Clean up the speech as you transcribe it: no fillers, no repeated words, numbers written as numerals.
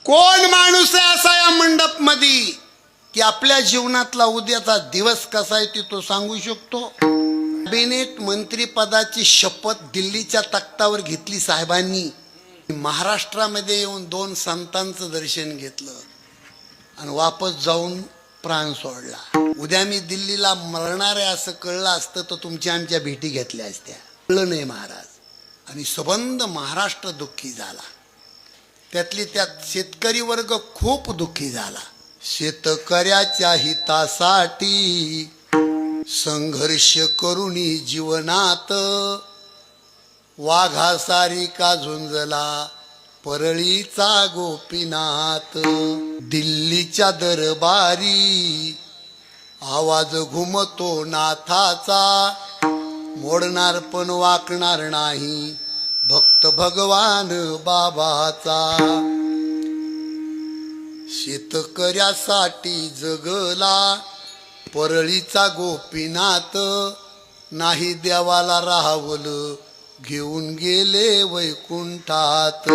कोण माणूस आहे असा या मंडप मध्ये की आपल्या जीवनातला उद्याचा दिवस कसा आहे तो सांगू शकतो? कॅबिनेट मंत्रीपदाची शपथ दिल्लीच्या तख्तावर घेतली साहेबांनी. महाराष्ट्रामध्ये येऊन 2 संतांचं दर्शन घेतलं आणि वापस जाऊन प्राण सोडला. उद्या मी दिल्लीला मरणार आहे असं कळलं असतं तर तुमच्या आमच्या भेटी घेतल्या असत्या. कळलं नाही महाराज, आणि सबंध महाराष्ट्र दुःखी झाला. त्यातली त्यात शेतकरी वर्ग खूप दुःखी झाला. शेतकऱ्याच्या हितासाठी संघर्ष करुणी जीवनात वाघासारिका झुंजला परळीचा गोपीनाथ. दिल्लीच्या दरबारी आवाज घुमतो नाथाचा, मोडणार पण वाकणार नाही भक्त भगवान बाबाचा. शेतकऱ्यासाठी जगला परळीचा गोपीनाथ, नाही देवाला राहावलं घेऊन गेले वैकुंठात.